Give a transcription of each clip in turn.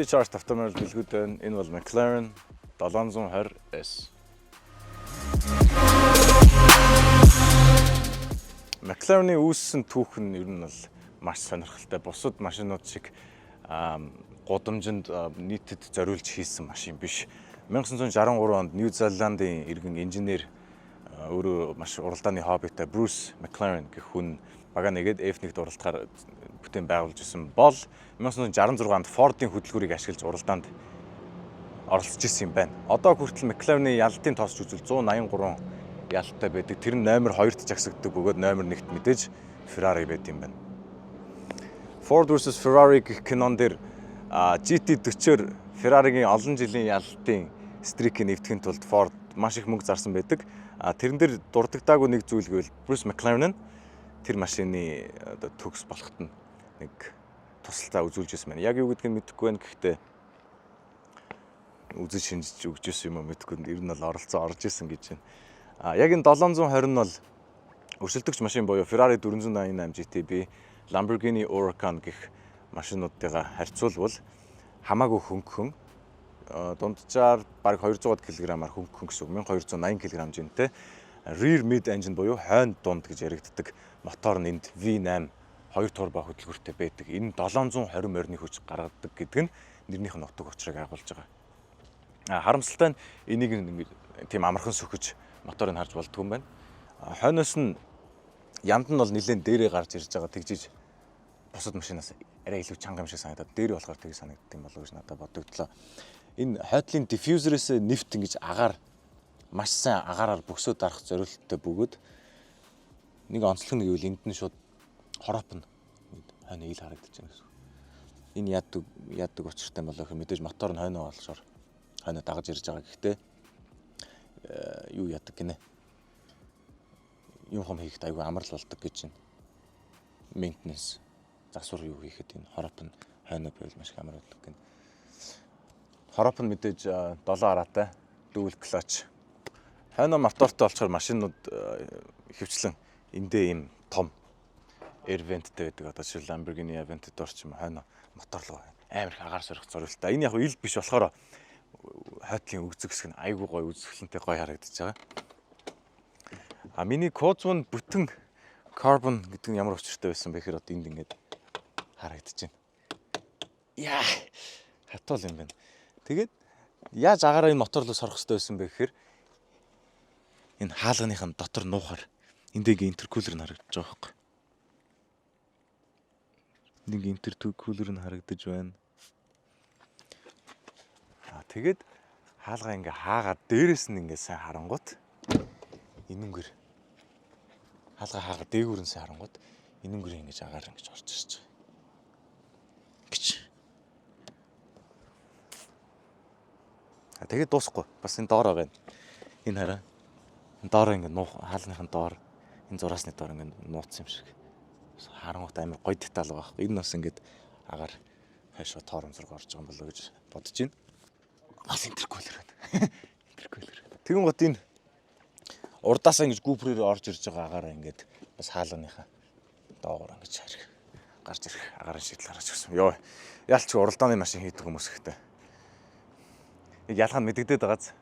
Supercharged автомобиль дэлгүүд байна. Энэ бол McLaren 720S. McLaren-ы үүссэн түүх нь ер нь бол маш сонирхолтой. Бусад машинууд шиг гудамжинд нийтэд зориулж хийсэн машин биш. 1963 онд Нью Зеландын иргэн инженер өөрөө маш уралдааны хоббитай Bruce McLaren гэх хүн бага нэгэд F1-т уралдахаар бүтээн байгуулж исэн бол 1966 онд Ford-ийн хөдөлгүүрийг ашиглаж уралдаанд оролцож исэн юм байна. Одоо хүртэл McLaren-ы ялалтын тоосч үзвэл 183 ялалттай байдаг. Тэр нь номер 2-т жагсагддаг бөгөөд номер 1-т мэдээж Ferrari байд юм байна. Ford vs Ferrari гэх кинон дээр GT40-оор Ferrari-гийн олон жилийн ялалтын стрикийг нэвтгэхийн тулд Ford маш их мөнгө зарсан байдаг. Тэрэн дээр дурддагдаагүй нэг зүйл гэвэл Bruce McLaren нь тэр машины төгс болоход нэг тусалцаа үзүүлж ирсэн байна. Яг юу гэдгийг мэдэхгүй байна. Гэхдээ үзэж шинжиж өгч ирсэн юм уу мэдэхгүй. Ер нь бол оролцоо орж исэн гэж байна. Яг энэ 720 нь бол өрсөлдөгч машин буюу Ferrari 488 GTB, Lamborghini Huracan гэх машинуудтайгаа харьцуулбал хамаагүй хөнгөн. Дунджаар бараг 200 кг-аар хөнгөн гэсэн үг. 1280 кг хэмжээтэй rear mid engine буюу хойно дунд гэж яригддаг мотор нь энд V8 2 турбо хөдөлгөөртэй байдаг. Энэ 720 морины хүч гаргадаг гэдэг нь нэрнийх нь утга учирыг агуулж байгаа. Харамсалтай нь энийг тийм амархан сөхөж моторыг харж болдгүй юм байна. Хойноос нь ямд нь бол нэлээд дээрээ гарч ирж байгаа. Тэгжиж бусад машинаас арай илүү чанга юм шиг санагдаад дээр болохоор тийг санагддаг юм болов уу гэж надад бодогдлоо. Энэ хойдлын диффьюзерээс нефт ингэж агаар маш сайн агаараар бөксөө дарах зорилттой бөгөөд нэг онцлог нь гэвэл энд нь шууд хороопно хойно ил харагдаж байна гэсэн. Энэ яадаг учиртай болоо гэхээр мэдээж мотор нь хойно олшоор хойно дагаж ирж байгаа. Гэхдээ юу яадаг гинэ. Юм хом хийхэд айгүй амарл болдог гэж байна. Maintenance засвар юу хийхэд энэ хороп нь хойно байвал маш их амар болдог гэнэ. Хороп нь мэдээж 7 араатай dual clutch. Хойно мотортой болчоор машинууд хөвчлэн эндээ ийм том air ventтэй байдаг. Одоо жишээл Lamborghini Aventador ч юм хойно моторлого амар их агаар сорих зорилттой. Энэ яг ил биш болохоор хойтлын өгзөг хэсэг нь айгүй гоё үзэсгэлэнтэй гоё харагдаж байгаа. Миний Kozone бүтэн carbon гэдэг нь ямар учиртай байсан бэ гэхээр одоо энд ингээд харагдаж байна. Яа, хатуул юм байна. Тэгээд яаж агаараа энэ мотор руу сорох хэрэгтэй байсан бэ гэхээр энэ хаалганыхын дотор нуухаар эндээ интеркулер нь харагдаж байгаа байхгүй. Нэг интеркулер нь харагдаж байна. Тэгээд хаалгаа ингээ хаагаад дээрээс нь ингээ сайн харангуут энэнгээр хаалгаа хаагаад дээгүүр нь сайн харангуут энэнгээр ингэж агаар ингэж орж ирж байгаа. Гэж. Тэгээд дуусахгүй. Бас энэ доороо байна. Энэ хараа. Доор ингээ нуух хаалганыхын доор энэ зураасны доор ингээ нууцсан юм шиг. Харангуут амар гоё деталь байгаа. Энэ бас ингээд агаар хайшаа торомзрог орж байгаа юм болоо гэж бодож байна. Бас интеркулер байна. Интеркулер. Тэгэн гот энэ урдаасаа ингэж гүүпрээр орж ирж байгаа агаараа ингээд бас хаалганыхаа доогоор ингэж гарч ирэх агаарын шийдэл гарч ирсэн. Йоо. Ялч уралдааны машин хийдэг хүмүүс ихтэй. Нэг ялгаа нь мэдэгдээд байгааз.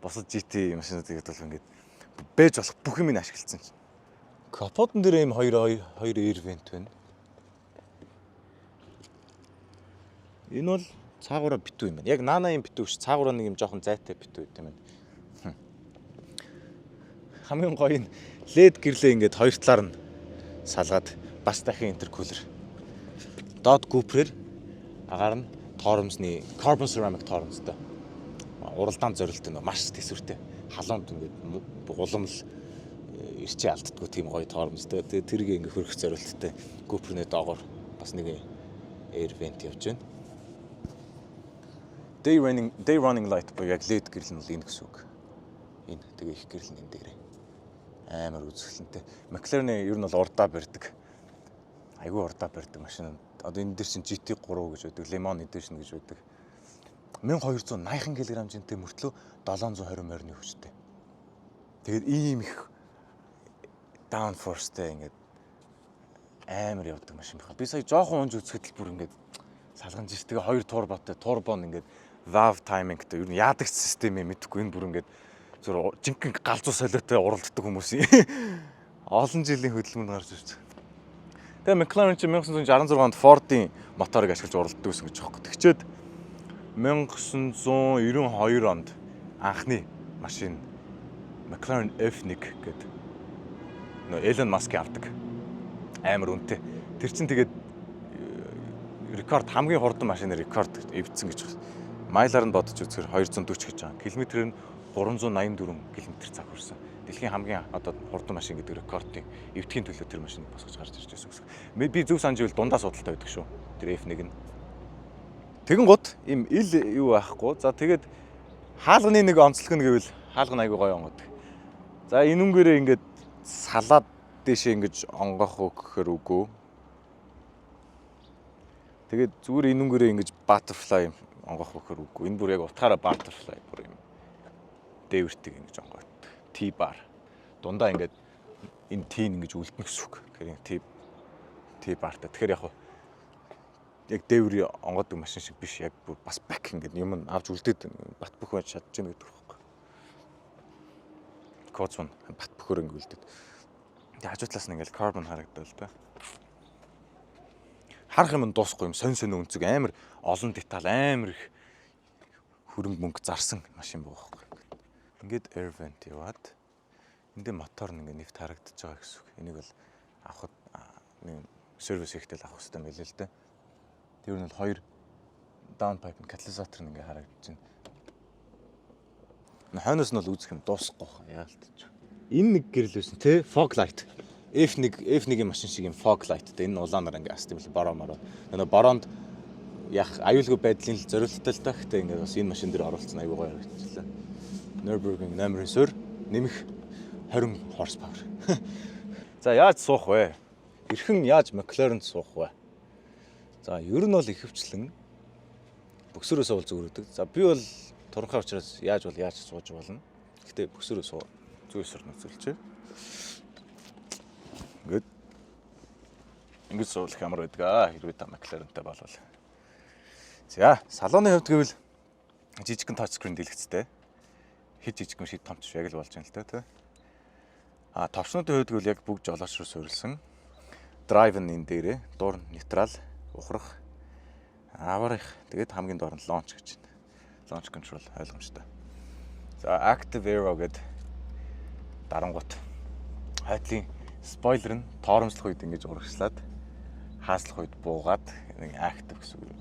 Бусад GT машинуудыг бол ингээд бэж болох бүх юм ашигласан чинь. Капотон дээр ийм хоёр air vent байна. Энэ бол цаагаараа битүү юм байна. Яг наана юм битүү ш. Цаагаараа нэг юм жоохон зайтай битүү гэдэг юм байна. Хамгийн гоё нь LED гэрлээ ингээд хоёр талаар нь салгаад бас дахин интеркулер. Доод гүүпрээр агаар нь торомсны carbon ceramic торомстой. Уралдаанд зорилттой нөө маш төсвөртэй. Халуунд ингээд уламл ирчээ алддаггүй тийм гоё торомстой. Тэгээ тэрийг ингээд хөрөх зорилттой гүүпрний доогоор бас нэг air vent явж байна. Day running light буюу яг LED гэрэл нь энэ гэсэн үг. Энэ тэгээ их гэрэл нь энэ дээрээ. Амар үзэсгэлэнтэй. McLaren ер нь бол урдаа барьдаг. Айгүй урдаа барьдаг машин. Одоо энэ дээр чинь GT3 гэж байдаг, Lemon Edition гэж байдаг. 1280 кг хэмжээтэй мөртлөө 720 морины хүчтэй. Тэгээд ийм их downforceтэй ингээд амар явдаг машин байна. Би сая жоохон унж үзэхэд л бүр ингээд салгаж ш. Тэгээ хоёр турботой, турбон ингээд valve timingтэй ер нь яадаг систем юм мэдэхгүй энэ бүр ингээд зөв жинхэнэ галзуу солиотой уралддаг хүмүүс юм. Олон жилийн хөдөлмөр гарч ирж байгаа. Тэгээ McLaren чи 1966 онд Ford-ийн моторыг ашиглаж уралддаг гэсэн гэж байгаа. Тэгчээд 1992 онд анхны машин McLaren F1 гэдэг Elon Musk авдаг. Амар үнэтэй. Тэр чинь тэгээд рекорд хамгийн хурдан машины рекорд эвдсэн гэж байна. Майлаар нь бодож үзэхээр 240 гэж байгаа. Километрээр нь 384 км цаг хүрсэн. Дэлхийн хамгийн одоо хурдан машин гэдэг рекордын эвдэхийн төлөө тэр машиныг босгож гарч ирж байсан гэсэн. Би зөв санаж ивэл дундаа судалтай байдаг шүү. Тэр F1 нь. Тэгэн гут им ил юу байхгүй. За тэгээд хаалганы нэг онцлог нь гэвэл хаалга айгуу гоё онгодог. За энүүнгээрээ ингээд салаад дэшээ ингэж онгоох уу гэхээр үгүй. Тэгээд зүгээр энүүнгээрээ ингэж butterfly онгоох гэхээр үгүй. Энэ бүр яг утгаараа butterfly бүр юм. Дээвэртийг ингэж онгоод. T-bar. Дундаа ингээд энэ T ингэж үлдэнэ гэсэн үг. Тэгэхээр T-barтай. Тэгэхээр яг дээврийн онгодог машин шиг биш. Яг бүр бас back ингээд юм авч үлдээд бат бөх байж чадчихна гэдэг байхгүй. Коцон бат бөхөр ингээд үлдээд. Тэгээ хажуу талаас нь ингээд carbon харагдав л да. Харах юм дуусахгүй юм сонь өнцөг амар олон деталь амар их хөрөнгө мөнгө зарсан машин байгаа байхгүй. Ингээд air vent яваад энд мотор нь ингээд нэвт харагдаж байгаа гэсэн үг. Энийг бол авахд нэг сервис хийхдээ л авах хэрэгтэй байлээ л дээ. Тэр нь бол хоёр downpipe катализатор нь ингээд харагдаж байна. Хойноос нь бол үзэх юм дуусахгүй байна яалтаж. Энэ нэг гэрэл байсан те fog light. F1-ийн машин шиг юм fog lightтэй энэ улаанаар ингээд ас тийм л бороо. Нөгөө бороонд яг аюулгүй байдлын зориулттай л та гэхдээ ингээд бас энэ машин дээр оруулсан аюу гоё харагдчихлаа. Nürburgring номерын суурь нэмэх 20 horsepower. За яаж суух вэ? Хэрхэн яаж McLaren суух вэ? За ер нь бол ихэвчлэн бөксөрөөс бол зүгрүүдэг. За би бол туранхай учраас яаж сууж болно. Гэхдээ бөксөрөө суу зүйсэр нөхцөлч. Ингээд суулах ямар байдаг хэрвээ та McLaren-тай болвол. За салоны хувьд гэвэл жижигхэн touchscreen дэлгэцтэй. Хит жижигхэн шид томч яг л болж байна л та. Товчнуудын хувьд гэвэл яг бүгд жолооч руу суурилсан. Drive нь энэ дээрээ, дуур нейтрал, ухрах, аварах, тэгээд хамгийн доор нь launch гэж байна. Launch control ойлгомжтой. За active aero гэдэг дарангуут хайтлын спойлер нь торомслох үед ингэж урагшлаад хааслах үед буугаад нэг active гэсэн үг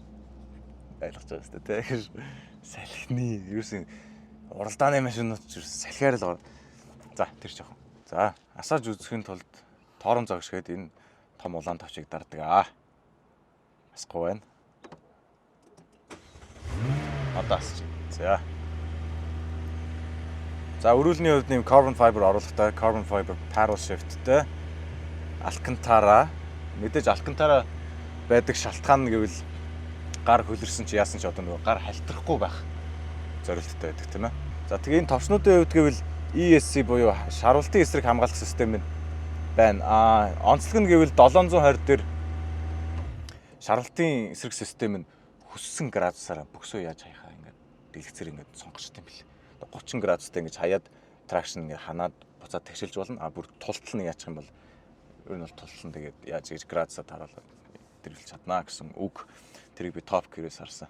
ойлгож байгаа шүү дээ. Тэгэхээр салхины ерөөсөн уралдааны машинууд салхиар л за тэр жоохон. За асааж үзэхийн тулд тоором загшгээд энэ том улаан тавчийг дарддаг. Асахгүй байна. Одоо асч. За өрүүлний хувьд нэм carbon fiber оруулахтай carbon fiber paddle shiftтэй Alcantara мэдээж Alcantara байдаг шалтгаан нь гэвэл гар хөлөрсөн чи яасан ч одоо нөгөө гар халтрахгүй байх зорилттой байдаг тийм ээ. За тэгээ энэ товчнуудын хувьд гэвэл ESC буюу шаруултын эсрэг хамгаалах систем байна. Онцлог нь гэвэл 720 дээр шаруултын эсрэг систем нь хүссэн градусаараа бөксөө яаж хаяхаа ингээд дэлгэцээр ингээд сонгочтой юм бэл. 30 градустай ингэж хаяад traction ингээ ханаад буцаад тэгшилж болно. Бүр тултал нь яачих юм бол ер нь бол тултал нь тэгээд яаж гэж градусаар таруулаад дэрвэлж чаднаа гэсэн үг. Тэрийг би top gear-ээс харсан.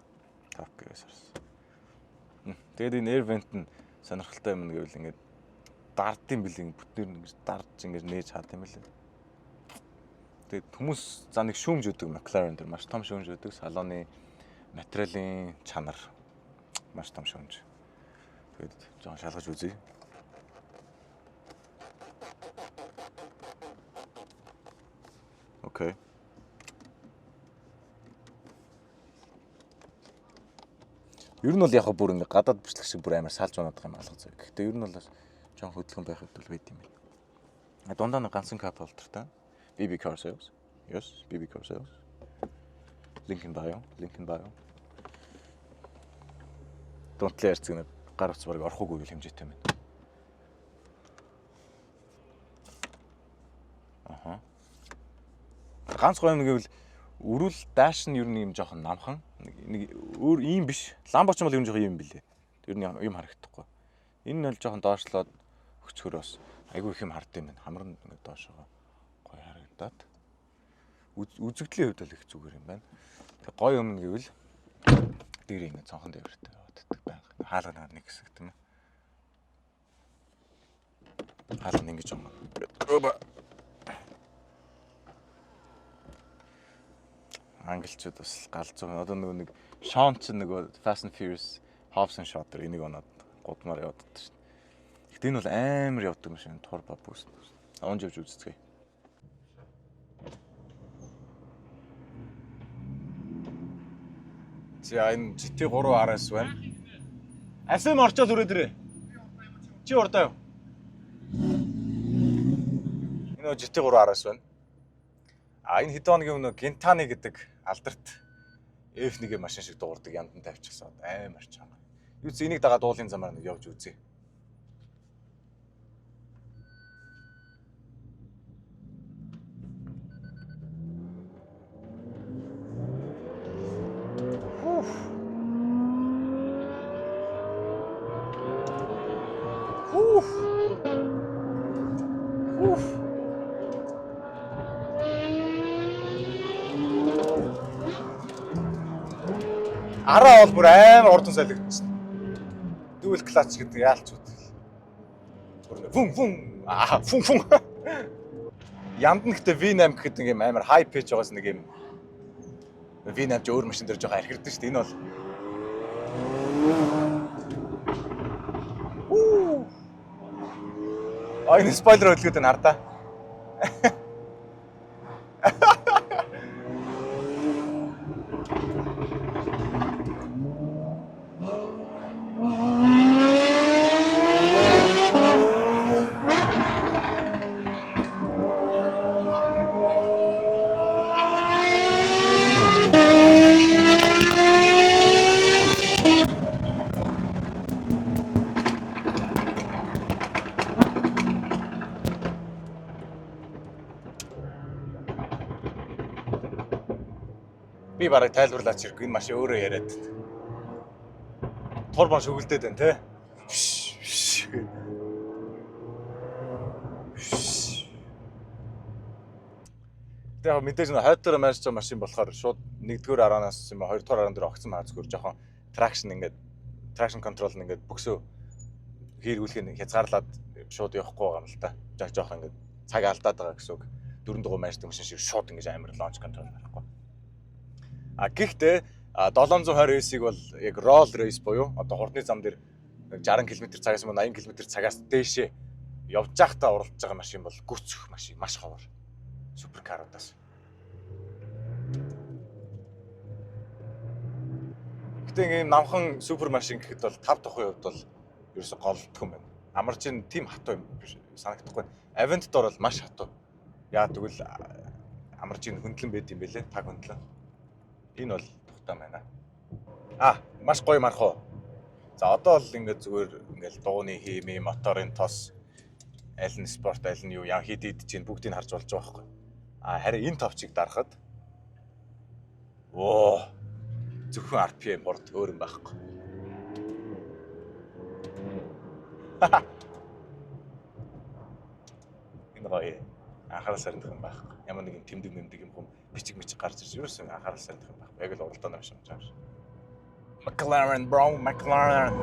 Тэгээд энэ air vent нь сонирхолтой юм гэвэл ингээд дардын бэлэн бүтнээр нь ингэж дардж ингэж нээж хаад юм лээ. Тэгээд хүмүүс за нэг шүүмж өгдөг McLaren дээр маш том шүүмж өгдөг. Салоны материалын чанар маш том шүүмж. Тэгээд жоохон шалгаж үзье. Окей. Ер нь бол яг бүр ингээ гадаад бичлэг шиг бүр амар салж унаад байгаа юм алга зэрэг. Гэхдээ ер нь бол жоохон хөдөлгөөн байх хэвэл байд юм байна. Дундаа нэг ганцхан кап холдортой. BB Car Sales. Yes, BB Car Sales. Link in bio. Дунтлын ярьцэг нэг гар утас бараг орохгүйг л хэмжээтэй байна. Ганц гоё юм гэвэл Өрүүл дааш нь ер нь юм жоохон намхан. Нэг өөр ийм биш. Ламбоч бол ер нь жоохон ийм билээ. Ер нь юм харагдахгүй. Энэ нь бол жоохон доошлоод өчгөр бас айгүй их юм хардсан юм байна. Хамар нь ингээд доошоо гоё харагдаад. Үзэгдлийн хувьд бол их зүгээр юм байна. Тэг гоё юм гэвэл дээр ингээд цонхон дээвэртэй явагддаг байна. Хаалга нэг хэсэг тийм ээ. Хаалга ингэж юм. Англичууд бас галзуу. Одоо нэг Sean ч нөгөө Fast and Furious Hobbs and Shaw тэр энийг оноод гудмаар яваад байдаг шин. Гэтэ энэ бол амар явдаг юм шиг турбо буст. Онж явж үзцгээе. За энэ GT3 RS байна. Асим орчоод өрөөд ирээ. Чи урдаа юу? Энэ GT3 RS байна. Энэ хэд хоногийн өмнө Gentani гэдэг алдарт F1 машин шиг дуурдаг яндан тавьчихсан. Амар чанга. Юу ч энийг дагаад уулын замаар нэг явж үзье. Араа бол бүр амар урдан солигдсон. Dual clutch гэдэг яалч үтгэл. Бүр фүн. Янд нь гэхдээ V8 гэхэд нэг юм амар high pitch байгаас нэг юм V8 ч өөр машин дээр жоохон архирдсан шүү дээ. Энэ бол энэ спойлер хөдөлгөөд энэ хардаа. Би барыг тайлбарлаач хэрэг энэ машин өөрөө яриад. Турбон шүгэлдээд байна те. Тэгээ мэдээж нэг хойдоор марж байгаа машин болохоор шууд нэгдүгээр араанаас юм хоёрдугаар араан дээр огцсон маа зүгээр жоохон traction control ингээд бөксөө хийргүүлэх нь хязгаарлаад шууд явахгүй байгаа юм л да. Жоохон ингээд цаг алдаад байгаа гэсэн үг. Дөрөв дугаар марждаг машин шиг шууд ингээд амар launch control байхгүй. Гэхдээ 720S-ийг бол яг roll race буюу одоо хурдны зам дээр 60 км/цагаас 80 км/цагаас дээшээ явж байхдаа уралдаж байгаа машин бол гүцэх машин маш ховор. Суперкаруудаас. Гэтэ ийм намхан супер машин гэхэд бол 5 тухайн хувьд бол ерөөсө голдох юм байна. Амарчин тийм хатуу юм санагдахгүй. Aventador бол маш хатуу. Яа тэгвэл амарчин хөндлөн байд юм бэлээ. Таг хөндлөн. Энэ бол тухтай байна. Маш гоё мархуу. За одоо л ингээд зүгээр ингээд дууны хиймээ, моторын тос, аль нь спорт, аль нь юу яа хэд идэж чинь бүгдийг харж болж байгаа байхгүй. Харин энэ товчийг дарахад зөвхөн RPM хурд өөр юм байхгүй. Энэ гоё. Анхаарал сарних юм байхгүй. Ямар нэгэн тэмдэг юм хүм бичиг гарч ирж юусэн анхаарал сарних юм байхгүй. Яг л уралдааны машин юм шиг. McLaren bro, McLaren.